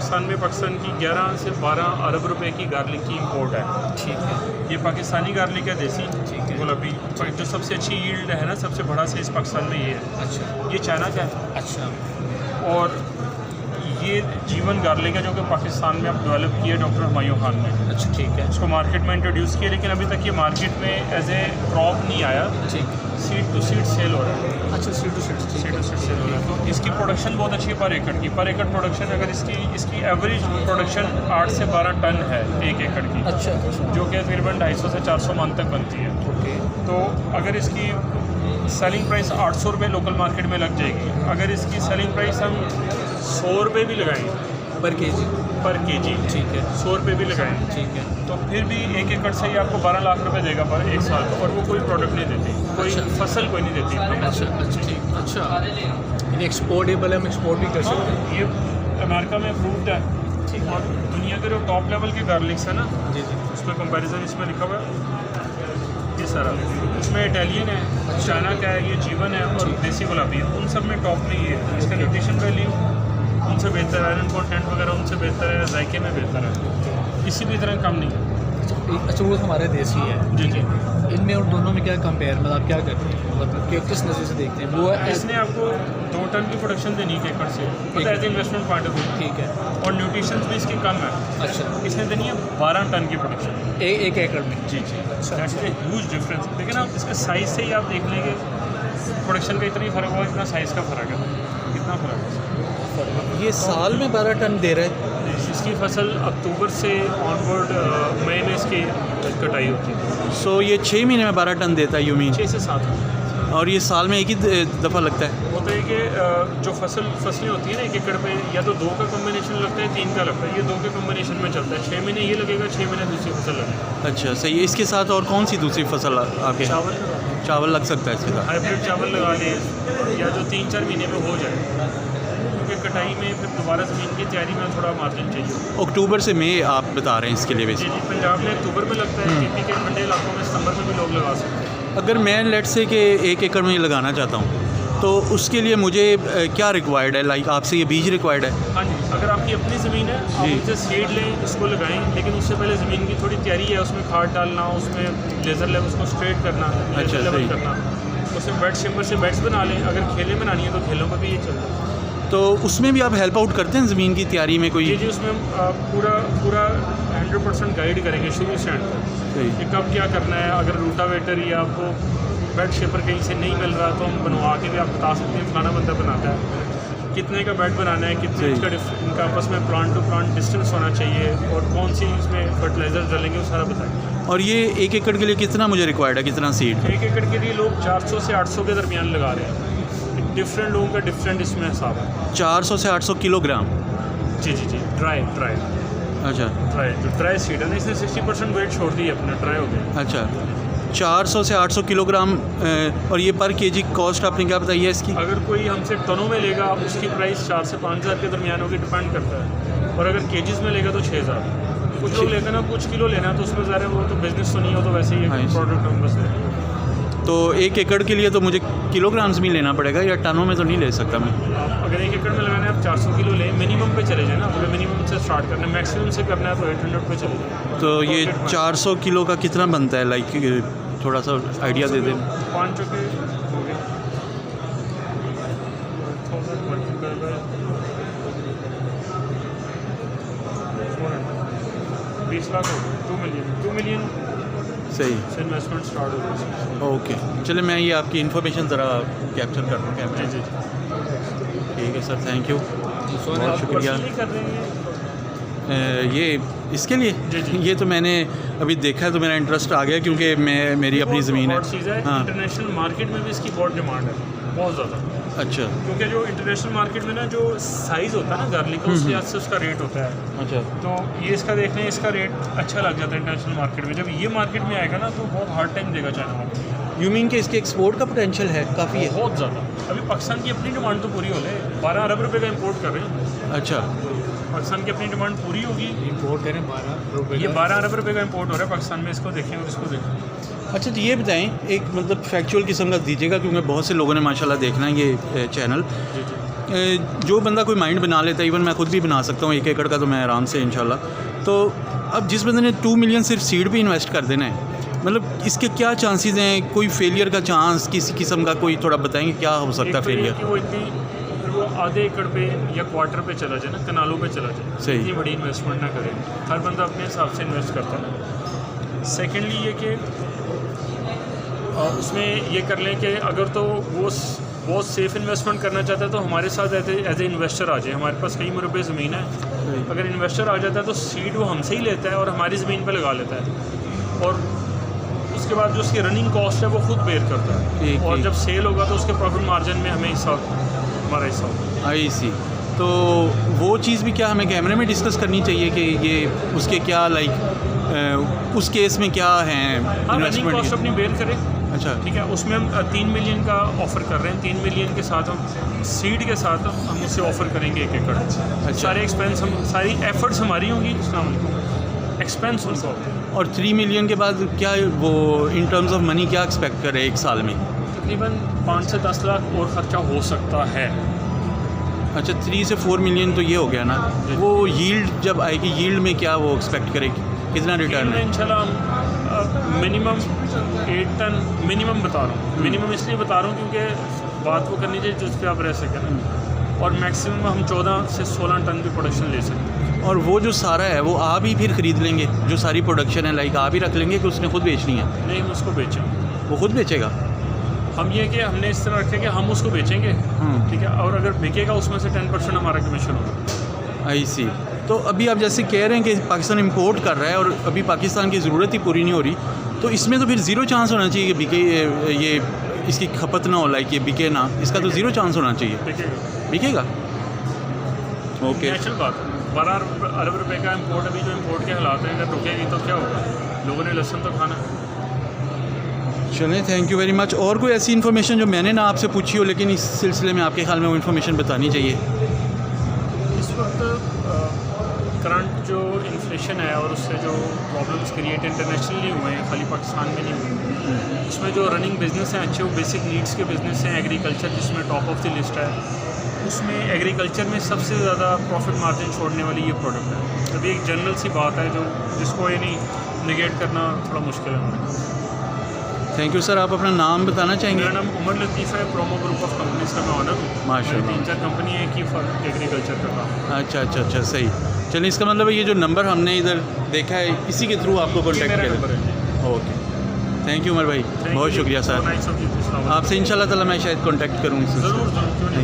पाकिस्तान की 11 से 12 अरब रुपए की गार्लिक की इंपोर्ट है। ठीक है। ये पाकिस्तानी गार्लिक है, देसी। ठीक है। गुलाबी जो सबसे अच्छी यील्ड है ना, सबसे बड़ा साइज़ पाकिस्तान में ये है। अच्छा। ये चाइना का है। अच्छा। और ये जीवन गार्लिक है जो कि पाकिस्तान में अब डेवलप किया डॉक्टर हुमायूं खान ने। अच्छा ठीक है। इसको मार्केट में इंट्रोड्यूस किया, लेकिन अभी तक ये मार्केट में एज ए क्रॉप नहीं आया। ठीक। सीड टू सीड सेल हो रहा है। अच्छा, सीड टू सीड सेल हो रहा है। तो इसकी प्रोडक्शन बहुत अच्छी है पर एकड़ प्रोडक्शन। अगर इसकी एवरेज प्रोडक्शन 8 से 12 टन है 1 एकड़ की। अच्छा। जो कि तकरीबन 250 से 400 मन तक बनती है। ओके। तो अगर इसकी सेलिंग प्राइस 800 रुपये लोकल मार्केट में लग जाएगी, अगर इसकी सेलिंग प्राइस हम 100 रुपये भी लगाएं पर केजी। ठीक है, 100 रुपये भी लगाएं, ठीक है। तो फिर भी 1 एकड़ से ही आपको 12 लाख रुपए देगा पर 1 साल का। और वो कोई प्रोडक्ट नहीं देती, कोई फसल कोई नहीं देती। अच्छा ठीक। अच्छा, ये एक्सपोर्टेबल है, हम एक्सपोर्ट भी कर सकते हैं। ये अमेरिका में अप्रूव्ड है। ठीक। और दुनिया के जो टॉप लेवल के गार्लिक्स है ना, जी जी, उसमें कंपैरिजन इसमें लिखा हुआ है ये सारा। इसमें इटालियन है, चाइना का है, ये जीवन है और देसी गुलाबी है। उन सब में टॉप में ये है। इसका न्यूट्रिशन वैल्यू उनसे बेहतर है, आयरन कंटेंट वगैरह उनसे बेहतर है, जायके में बेहतर है, किसी भी तरह कम नहीं है। अच्छा, वो हमारे देसी है। जी जी। इनमें और दोनों में क्या कंपेयर, मतलब आप क्या करते हैं, मतलब कि किस नज़र से देखते हैं? वो इसने आपको 2 टन की प्रोडक्शन देनी है एकड़ से, पता है, इन्वेस्टमेंट पॉइंट ऑफ व्यू। ठीक है। और न्यूट्रिशन भी इसकी कम है। अच्छा। इसने देनी है 12 टन की प्रोडक्शन एक एकड़ में। जी जी। अच्छा। That's a huge difference. लेकिन आप इसके साइज़ से ही आप देख लेंगे प्रोडक्शन का इतना ही फ़र्क होगा, इतना साइज़ का फ़र्क है, कितना फ़र्क है। ये साल में 12 टन दे रहा है। इसकी फसल अक्टूबर से ऑनवर्ड मई में इसकी कटाई होती है। सो ये 6 महीने में 12 टन देता है, यू मीन? 6 से 7। और ये साल में एक ही दफ़ा लगता है? होता है कि जो फसलें होती है ना 1 एकड़ पे, या तो 2 का कम्बिनेशन लगता है, 3 का लगता है। ये 2 के कम्बिनेशन में चलता है। 6 महीने ये लगेगा, 6 महीने दूसरी फसल लगेगी। अच्छा सही है। इसके साथ और कौन सी दूसरी फसल आपके? चावल लग सकता है इसके साथ? हाइब्रिड चावल लगा लें, या जो 3-4 महीने में हो जाए, क्योंकि कटाई में फिर दोबारा ज़मीन की तैयारी में थोड़ा मार्जिन चाहिए। अक्टूबर से मई आप बता रहे हैं इसके लिए? जी जी, पंजाब में अक्टूबर में लगता है, यूपी के ठंडे इलाकों में सितंबर में भी लोग लगा सकते हैं। अगर मैं लेट से कि 1 एकड़ में लगाना चाहता हूँ, तो उसके लिए मुझे क्या रिक्वायर्ड है? लाइक आपसे ये बीज रिक्वायर्ड है? हाँ जी, अगर आपकी अपनी ज़मीन है, आप उनसे सीड लें, उसको लगाएं, लेकिन उससे पहले ज़मीन की थोड़ी तैयारी है, उसमें खाद डालना, उसमें लेज़र लेवल उसको स्ट्रेट करना, अच्छा, लेवल सही। करना, उसमें बेड शिमर से बेड्स बना लें। अगर खेलें बनानी है तो खेलों पर भी ये चलता है। तो उसमें भी आप हेल्प आउट करते हैं ज़मीन की तैयारी में कोई? जी जी, उसमें हम पूरा 100% गाइड करेंगे शुरू से एंड तक कि कब क्या करना है। अगर रूटावेटर या आपको बेड शेपर कहीं से नहीं मिल रहा तो हम बनवा के भी आप बता सकते हैं, फलाना बंदा बनाता है, कितने का बेड बनाना है, कितने इसका इनका आपस में प्लांट टू प्लांट डिस्टेंस होना चाहिए, और कौन सी इसमें फर्टिलाइज़र डालेंगे, वो सारा बताएंगे। और ये 1 एकड़ के लिए कितना मुझे रिक्वायर्ड है, कितना सीड? 1 एकड़ के लिए लोग 400 से 800 के दरमियान लगा रहे हैं। डिफरेंट लोगों का डिफरेंट इसमें हिसाब है। 400 से 800 किलोग्राम? जी जी जी। ड्राई अच्छा। जो ड्राई सीड है ना, इसने 60% वेट छोड़ दी अपना, ड्राई हो गया। अच्छा, 400 से 800 किलोग्राम। और ये पर केजी कॉस्ट आपने क्या बताई है इसकी? अगर कोई हमसे टनों में लेगा, उसकी प्राइस 4 से 5 हज़ार के दरमियान होगी, डिपेंड करता है। और अगर केजीज़ में लेगा तो 6 हज़ार। कुछ लोग लेते हैं ना, कुछ किलो लेना है, तो उसमें ज़्यादा वो तो बिजनेस तो नहीं हो, तो वैसे ही प्रोडक्ट हम बस लेते हैं। तो 1 एकड़ के लिए तो मुझे किलोग्राम्स में लेना पड़ेगा, या टनों में तो नहीं ले सकता मैं? आप अगर 1 एकड़ में लगाना है, आप 400 किलो लें, मिनिमम पे चले जाए ना। अगर मिनिमम से स्टार्ट करना है, मैक्सिमम से करना है तो 800 पे चले जाए। तो ये 400 किलो का कितना बनता है? लाइक थोड़ा सा आइडिया दे दें। 5 रुपये हो गए, 20 लाख हो गए, 2 मिलियन सही से इन्वेस्टमेंट स्टार्ट हो गई। ओके, चले मैं ये आपकी इन्फॉर्मेशन ज़रा कैप्चर कर लूँ कैमरे। जी जी। ठीक है सर, थैंक यू, बहुत शुक्रिया। कर रहे हैं ये इसके लिए जी जी। ये तो मैंने अभी देखा है तो मेरा इंटरेस्ट आ गया, क्योंकि मेरी अपनी ज़मीन है। चीज़ है, हाँ। इंटरनेशनल मार्केट में भी इसकी बहुत डिमांड है, बहुत ज़्यादा। अच्छा। क्योंकि जो इंटरनेशनल मार्केट में ना जो साइज़ होता है ना गार्लिक का, उस लिहाज से उसका रेट होता है। अच्छा। तो ये इसका देख लें, इसका रेट अच्छा लग जाता है इंटरनेशनल मार्केट में। जब ये मार्केट में आएगा ना, तो बहुत हार्ड टाइम देगा चाइना मार्केट। यू मीन कि इसके एक्सपोर्ट का पोटेंशियल है काफ़ी है? बहुत ज़्यादा। अभी पाकिस्तान की अपनी डिमांड तो पूरी हो ले, 12 अरब रुपये का इम्पोर्ट कर रहे हैं। अच्छा। पाकिस्तान की अपनी डिमांड पूरी होगी, इम्पोर्ट करें 12 रुपये, ये 12 अरब रुपये का इम्पोर्ट हो रहा है पाकिस्तान में। इसको देखें और इसको देखें। अच्छा, तो ये बताएं एक मतलब फैक्चुअल किस्म का दीजिएगा, क्योंकि बहुत से लोगों ने माशाल्लाह देखना है ये चैनल। जी जी। जो बंदा कोई माइंड बना लेता है, इवन मैं खुद भी बना सकता हूँ 1 एकड़ का, तो मैं आराम से इंशाल्लाह। तो अब जिस बंदे ने 2 मिलियन सिर्फ सीड पे इन्वेस्ट कर देना है, मतलब इसके क्या चांसेस हैं? कोई फेलियर का चांस किसी किस्म का कोई थोड़ा बताएंगे क्या हो सकता है फेलियर? वो आधे एकड़ पे या क्वार्टर पे चला जाए ना, कनालों पे चला जाए, सही। इतनी बड़ी इन्वेस्टमेंट ना करे। हर बंदा अपने हिसाब से इन्वेस्ट करता है। सेकेंडली ये कि उसमें ये कर लें कि अगर तो वो बहुत सेफ़ इन्वेस्टमेंट करना चाहता है तो हमारे साथ एज ए इन्वेस्टर आ जाए। हमारे पास कई रुपये ज़मीन है, अगर इन्वेस्टर आ जाता है तो सीड वो हमसे ही लेता है और हमारी ज़मीन पे लगा लेता है, और उसके बाद जो उसकी रनिंग कॉस्ट है वो खुद बेयर करता है, और जब सेल होगा तो उसके प्रॉफिट मार्जिन में हमें हिस्सा, हमारा हिस्सा होगा। आई सी। तो वो चीज़ भी क्या हमें कैमरे में डिस्कस करनी चाहिए कि ये उसके क्या उस केस में क्या है रनिंग कॉस्ट अपनी बेयर करें। अच्छा, ठीक है, उसमें हम 3 मिलियन का ऑफ़र कर रहे हैं। 3 मिलियन के साथ हम सीड के साथ हम उससे ऑफ़र करेंगे 1 एकड़। अच्छा। सारे एक्सपेंस हम, सारी एफर्ट्स हमारी होंगी, एक्सपेंस उनको। और 3 मिलियन के बाद क्या वो इन टर्म्स ऑफ मनी क्या एक्सपेक्ट करें 1 साल में? तकरीबन 5 से 10 लाख और ख़र्चा हो सकता है। अच्छा, 3 से 4 मिलियन तो ये हो गया ना। वो यील्ड जब आएगी, यील्ड में क्या वो एक्सपेक्ट करेगी, कितना रिटर्न है? इंशाल्लाह मिनिमम 8 टन मिनिमम बता रहा हूँ। मिनिमम इसलिए बता रहा हूँ क्योंकि बात वो करनी चाहिए जिस पे आप रह सकें, और मैक्सिमम हम 14 से 16 टन की प्रोडक्शन ले सकते हैं। और वो जो सारा है वो आप ही फिर ख़रीद लेंगे? जो सारी प्रोडक्शन है लाइक आप ही रख लेंगे कि उसने खुद बेचनी है? नहीं, हम उसको बेचेंगे। वो खुद बेचेगा? हम ये कि हमने इस तरह रखे कि हम उसको बेचेंगे, ठीक है, और अगर बिकेगा उसमें से 10% हमारा कमीशन होगा। आई सी। तो अभी आप जैसे कह रहे हैं कि पाकिस्तान इंपोर्ट कर रहा है और अभी पाकिस्तान की ज़रूरत ही पूरी नहीं हो रही, तो इसमें तो फिर ज़ीरो चांस होना चाहिए कि बिके, ये इसकी खपत ना हो, लाइक ये बिके ना, इसका तो ज़ीरो चांस होना चाहिए। बिकेगा? ओके, नेचुरल बात है। 12 अरब रुपए का इम्पोर्ट, अभी जो इम्पोर्ट के हालात हैं, अगर रुकेगी तो क्या होगा? लोगों ने लहसुन तो खाना। चलें, थैंक यू वेरी मच। और कोई ऐसी इन्फॉर्मेशन जो मैंने ना आपसे पूछी हो लेकिन इस सिलसिले में आपके ख्याल में वो इन्फॉर्मेशन बतानी चाहिए? इस वक्त करंट जो इन्फ्लेशन है और उससे जो प्रॉब्लम्स क्रिएट इंटरनेशनली हुए हैं, खाली पाकिस्तान में नहीं हुए, उसमें जो रनिंग बिजनेस हैं अच्छे, वो बेसिक नीड्स के बिजनेस हैं। एग्रीकल्चर जिसमें टॉप ऑफ द लिस्ट है, उसमें एग्रीकल्चर में सबसे ज़्यादा प्रॉफिट मार्जिन छोड़ने वाली ये प्रोडक्ट है। अभी एक जनरल सी बात है जो जिसको ये नहीं निगेट करना थोड़ा मुश्किल है हमारे। Thank you sir. आप अपना नाम बताना चाहेंगे? मेरा नाम उमर लतीफ़ है, प्रोमो ग्रुप ऑफ कंपनीज का मैं ऑनर हूँ। माशाल्लाह। 3-4 कंपनी है की फॉर एग्रीकल्चर का काम। अच्छा, सही। चलिए, इसका मतलब ये जो नंबर हमने इधर देखा है इसी के थ्रू आपको कॉन्टैक्ट किया। ओके, थैंक यू उमर भाई, बहुत शुक्रिया सर। आपसे इंशाल्लाह ताला मैं शायद कॉन्टैक्ट करूँ। ज़रूर, क्यों नहीं।